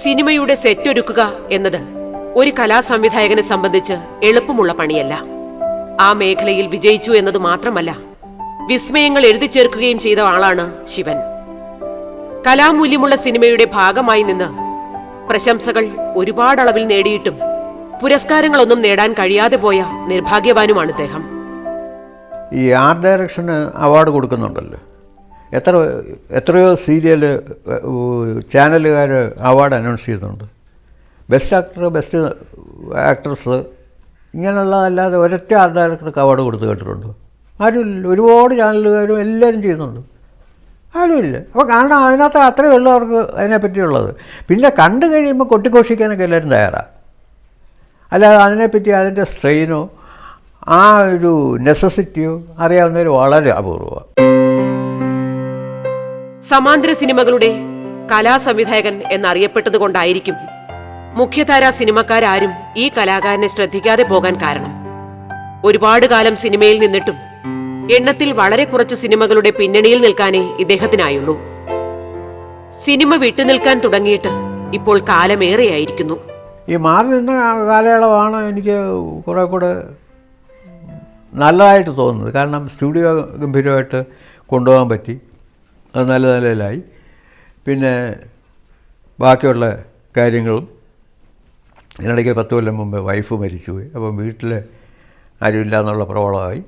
സിനിമയുടെ സെറ്റ് ഒരുക്കുക എന്നത് ഒരു കലാസംവിധായകനെ സംബന്ധിച്ച് എളുപ്പമുള്ള പണിയല്ല. ആ മേഖലയിൽ വിജയിച്ചു എന്നത് മാത്രമല്ല, വിസ്മയങ്ങൾ എഴുതി ചേർക്കുകയും ചെയ്ത ആളാണ് ശിവൻ. കലാമൂല്യമുള്ള സിനിമയുടെ ഭാഗമായി നിന്ന് പ്രശംസകൾ ഒരുപാടളവിൽ നേടിയിട്ടും പുരസ്കാരങ്ങളൊന്നും നേടാൻ കഴിയാതെ പോയ നിർഭാഗ്യവാനുമാണ് അദ്ദേഹം. ഈ ആർട്ട് ഡയറക്ഷന് അവാർഡ് കൊടുക്കുന്നുണ്ടല്ലോ, എത്രയോ സീരിയൽ ചാനലുകാർ അവാർഡ് അനൗൺസ് ചെയ്യുന്നുണ്ട്. ബെസ്റ്റ് ആക്ടർ, ബെസ്റ്റ് ആക്ട്രസ്, ഇങ്ങനെയുള്ളതല്ലാതെ ഒരൊറ്റ ആർട്ട് ഡയറക്ടർക്ക് അവാർഡ് കൊടുത്ത് കേട്ടിട്ടുണ്ട്? ആരുമില്ല. ഒരുപാട് ചാനലുകാരും എല്ലാവരും ചെയ്യുന്നുണ്ട്, ആരുമില്ല. അപ്പോൾ കാരണം അതിനകത്ത് അത്രയേ ഉള്ളൂ അവർക്ക് അതിനെപ്പറ്റിയുള്ളത്. പിന്നെ കണ്ടു കഴിയുമ്പോൾ കൊട്ടിഘോഷിക്കാനൊക്കെ എല്ലാവരും തയ്യാറാണ്. അല്ലാതെ അതിനെപ്പറ്റി അതിൻ്റെ സ്ട്രെയിനോ ആ ഒരു നെസസിറ്റിയോ അറിയാവുന്നവർ വളരെ അപൂർവമാണ്. സമാന്തര സിനിമകളുടെ കലാസംവിധായകൻ എന്നറിയപ്പെട്ടതുകൊണ്ടായിരിക്കും മുഖ്യധാരാ സിനിമക്കാരും ഈ കലാകാരനെ ശ്രദ്ധിക്കാതെ പോകാൻ കാരണം. ഒരുപാട് കാലം സിനിമയിൽ നിന്നിട്ടും എണ്ണത്തിൽ വളരെ കുറച്ച് സിനിമകളുടെ പിന്നണിയിൽ നിൽക്കാനേ ഇദ്ദേഹത്തിനായുള്ളൂ. സിനിമ വിട്ടുനിൽക്കാൻ തുടങ്ങിയിട്ട് ഇപ്പോൾ കാലമേറെയായിരിക്കുന്നു. ഈ മാറി നിന്ന കാലയളവാണ് എനിക്ക് കുറേ കൂടെ നല്ലതായിട്ട് തോന്നുന്നത്. കാരണം സ്റ്റുഡിയോ ഗംഭീരമായിട്ട് കൊണ്ടുപോകാൻ പറ്റി, അത് നല്ല നിലയിലായി. പിന്നെ ബാക്കിയുള്ള കാര്യങ്ങളും ഇതിനിടയ്ക്ക് 10 കൊല്ലം മുമ്പ് വൈഫ് മരിച്ചുപോയി. അപ്പം വീട്ടിൽ ആരുമില്ല എന്നുള്ള പ്രോബ്ലമായി.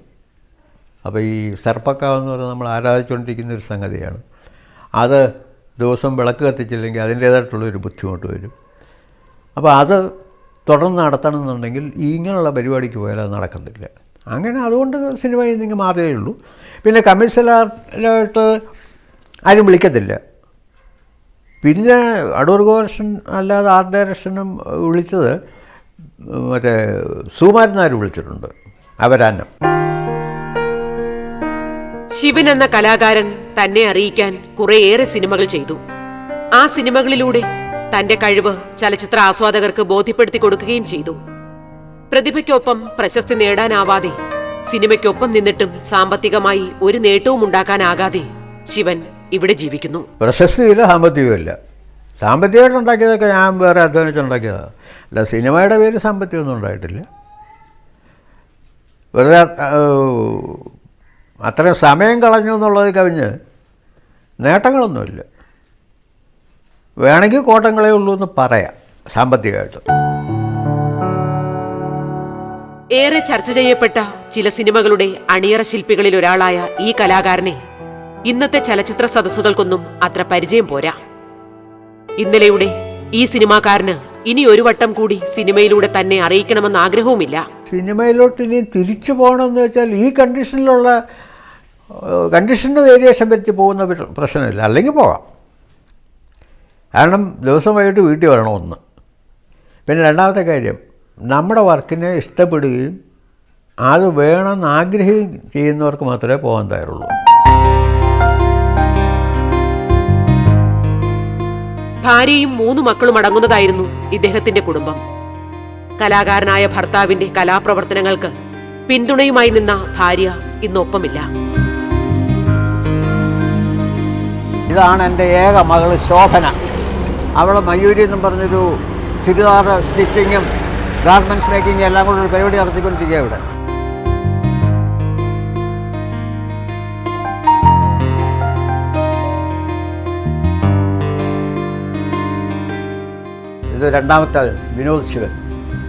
അപ്പോൾ ഈ സർപ്പക്കാവെന്ന് പറഞ്ഞാൽ നമ്മൾ ആരാധിച്ചുകൊണ്ടിരിക്കുന്നൊരു സംഗതിയാണ്. അത് ദിവസം വിളക്ക് കത്തിച്ചില്ലെങ്കിൽ അതിൻ്റേതായിട്ടുള്ളൊരു ബുദ്ധിമുട്ട് വരും. അപ്പോൾ അത് തുടർന്ന് നടത്തണമെന്നുണ്ടെങ്കിൽ ഇങ്ങനെയുള്ള പരിപാടിക്ക് പോയാൽ അത് നടക്കുന്നില്ല. അങ്ങനെ അതുകൊണ്ട് സിനിമയിൽ നിന്ന് മാറിയേ ഉള്ളൂ. പിന്നെ കമേഴ്ഷ്യലായിട്ട് ആരും വിളിക്കത്തില്ല. പിന്നെ അടൂർ ഗോവർഷൻ അല്ലാതെ ആർട്ട് ഡയറക്ഷനും വിളിച്ചത് മറ്റേ സുകുമാരനാർ വിളിച്ചിട്ടുണ്ട്, അവരാനം. ശിവൻ എന്ന കലാകാരൻ തന്നെ അറിയിക്കാൻ കുറേയേറെ സിനിമകൾ ചെയ്തു. ആ സിനിമകളിലൂടെ തന്റെ കഴിവ് ചലച്ചിത്ര ആസ്വാദകർക്ക് ബോധ്യപ്പെടുത്തി കൊടുക്കുകയും ചെയ്തു. പ്രതിഭയ്ക്കൊപ്പം പ്രശസ്തി നേടാനാവാതെ, സിനിമയ്ക്കൊപ്പം നിന്നിട്ടും സാമ്പത്തികമായി ഒരു നേട്ടവും ഉണ്ടാക്കാനാകാതെ ശിവൻ ഇവിടെ ജീവിക്കുന്നു. പ്രശസ്തിയില്ല, സാമ്പത്തികമില്ല. സാമ്പത്തികമായിട്ട് ഉണ്ടാക്കിയതൊക്കെ ഞാൻ വേറെ അധ്വാനിച്ചുണ്ടാക്കിയതാണ്. അല്ല, സിനിമയുടെ പേര് സാമ്പത്തികമൊന്നും ഉണ്ടായിട്ടില്ല. വെറുതെ അത്രയും സമയം കളഞ്ഞു എന്നുള്ളത് കവിഞ്ഞ് നേട്ടങ്ങളൊന്നുമില്ല. വേണമെങ്കിൽ കോട്ടങ്ങളേ ഉള്ളൂ എന്ന് പറയാം സാമ്പത്തികമായിട്ട്. ഏറെ ചർച്ച ചെയ്യപ്പെട്ട ചില സിനിമകളുടെ അണിയറ ശില്പികളിൽ ഒരാളായ ഈ കലാകാരനെ ഇന്നത്തെ ചലച്ചിത്ര സദസ്സുകൾക്കൊന്നും അത്ര പരിചയം പോരാ. ഇന്നലെയുടെ ഈ സിനിമാക്കാരന് ഇനി ഒരു വട്ടം കൂടി സിനിമയിലൂടെ തന്നെ അറിയിക്കണമെന്ന് ആഗ്രഹവുമില്ല. സിനിമയിലോട്ട് ഇനി തിരിച്ചു പോകണമെന്ന് വെച്ചാൽ ഈ കണ്ടീഷന് വേരിയേഷൻ വരുത്തി പോകുന്ന പ്രശ്നമില്ല. അല്ലെങ്കിൽ പോകാം. കാരണം ദിവസം വൈകിട്ട് വീട്ടിൽ വരണം ഒന്ന്. പിന്നെ രണ്ടാമത്തെ കാര്യം, നമ്മുടെ വർക്കിനെ ഇഷ്ടപ്പെടുകയും അത് വേണമെന്ന് ആഗ്രഹിക്കുകയും ചെയ്യുന്നവർക്ക് മാത്രമേ പോകാൻ തയ്യാറുള്ളൂ. ഭാര്യയും 3 മക്കളും അടങ്ങുന്നതായിരുന്നു ഇദ്ദേഹത്തിന്റെ കുടുംബം. കലാകാരനായ ഭർത്താവിന്റെ കലാപ്രവർത്തനങ്ങൾക്ക് പിന്തുണയുമായി നിന്ന ഭാര്യ ഇന്നൊപ്പമില്ല. ഇതാണ് എൻ്റെ ഏക മകള് ശോഭന. അവൾ മയൂരി എന്നും പറഞ്ഞൊരു ചുരിദാർ സ്റ്റിച്ചിങ്ങും ഗാർമെൻറ്റ്സ് മേക്കിങ്ങും എല്ലാം കൂടെ ഒരു പരിപാടി നടത്തിക്കൊണ്ടിരിക്കുക ഇവിടെ. ഇത് രണ്ടാമത്തെ വിനോദ് ശിവൻ.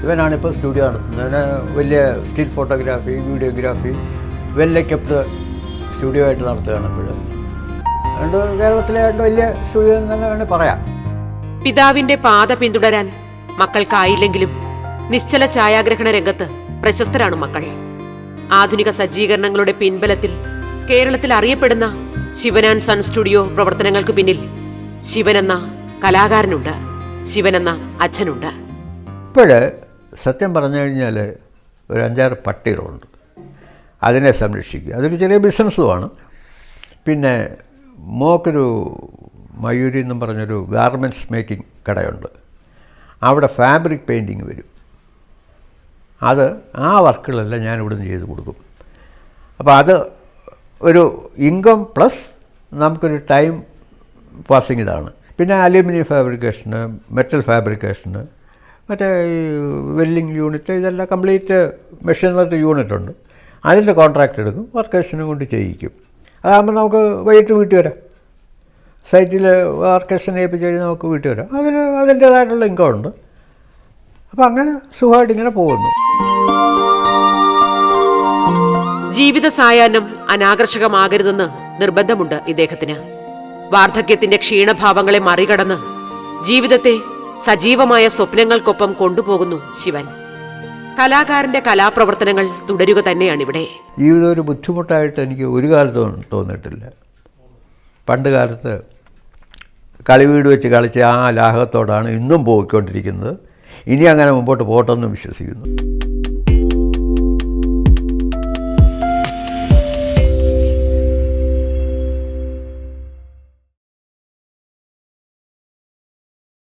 ഇവനാണിപ്പോൾ സ്റ്റുഡിയോ നടത്തുന്നത്. ഇവന് വലിയ still photography, videography well equipped studio ആയിട്ട് നടത്തുകയാണ് ഇപ്പോഴും. അതുകൊണ്ട് കേരളത്തിലെ വലിയ സ്റ്റുഡിയോ എന്ന് തന്നെ വേണമെങ്കിൽ പറയാം. പിതാവിന്റെ പാത പിന്തുടരാൻ മക്കൾക്കായില്ലെങ്കിലും നിശ്ചല ഛായാഗ്രഹണ രംഗത്ത് പ്രശസ്തരാണ് മക്കൾ. ആധുനിക സജ്ജീകരണങ്ങളുടെ പിൻബലത്തിൽ കേരളത്തിൽ അറിയപ്പെടുന്ന ശിവൻ ആൻഡ് സൺ സ്റ്റുഡിയോ പ്രവർത്തനങ്ങൾക്ക് പിന്നിൽ ശിവനെന്ന കലാകാരനുണ്ട്, ശിവനെന്ന അച്ഛനുണ്ട്. ഇപ്പോഴ് സത്യം പറഞ്ഞു കഴിഞ്ഞാൽ ഒരു 5-6 പട്ടികളുണ്ട്. അതിനെ സംരക്ഷിക്കുക, അതൊരു ചെറിയ ബിസിനസ്സുമാണ്. പിന്നെ മോക്കൊരു മയൂരി എന്നും പറഞ്ഞൊരു ഗാർമെൻറ്റ്സ് മേക്കിംഗ് കടയുണ്ട്. അവിടെ ഫാബ്രിക് പെയിൻറ്റിങ് വരും. അത് ആ വർക്കുകളെല്ലാം ഞാൻ ഇവിടുന്ന് ചെയ്ത് കൊടുക്കും. അപ്പോൾ അത് ഒരു ഇൻകം പ്ലസ് നമുക്കൊരു ടൈം പാസിങ് ഇതാണ്. പിന്നെ അലൂമിനിയം ഫാബ്രിക്കേഷന്, മെറ്റൽ ഫാബ്രിക്കേഷന്, മറ്റേ ഈ വെൽഡിങ് യൂണിറ്റ്, ഇതെല്ലാം കംപ്ലീറ്റ് മെഷീനറി യൂണിറ്റ് ഉണ്ട്. അതിൻ്റെ കോൺട്രാക്റ്റ് എടുക്കും, വർക്കേഴ്സിനെ കൊണ്ട് ചെയ്യിക്കും. അതാകുമ്പോൾ നമുക്ക് വൈകിട്ട് വീട്ടിൽ വരാം. സൈറ്റിൽ വർക്കേഴ്സിനെ ഏൽപ്പിച്ച് കഴിഞ്ഞാൽ നമുക്ക് വീട്ടിൽ വരാം. അതിൻ്റേതായിട്ടുള്ള ഇൻകം ഉണ്ട്. അപ്പോൾ അങ്ങനെ സുഖമായിട്ട് ഇങ്ങനെ പോകുന്നു. ജീവിത സായാഹ്നം അനാകർഷകമാകരുതെന്ന് നിർബന്ധമുണ്ട് ഇദ്ദേഹത്തിന്. വാർദ്ധക്യത്തിന്റെ ക്ഷീണഭാവങ്ങളെ മറികടന്ന് ജീവിതത്തെ സജീവമായ സ്വപ്നങ്ങൾക്കൊപ്പം കൊണ്ടുപോകുന്നു ശിവൻ. കലാകാരന്റെ കലാപ്രവർത്തനങ്ങൾ തുടരുക തന്നെയാണിവിടെ. ജീവിതം ഒരു ബുദ്ധിമുട്ടായിട്ട് എനിക്ക് ഒരു കാലത്തും തോന്നിയിട്ടില്ല. പണ്ട് കാലത്ത് കളിവീട് വെച്ച് കളിച്ച് ആ ലാഘവത്തോടാണ് ഇന്നും പോയിക്കൊണ്ടിരിക്കുന്നത്. ഇനി അങ്ങനെ മുമ്പോട്ട് പോട്ടെന്ന് വിശ്വസിക്കുന്നു.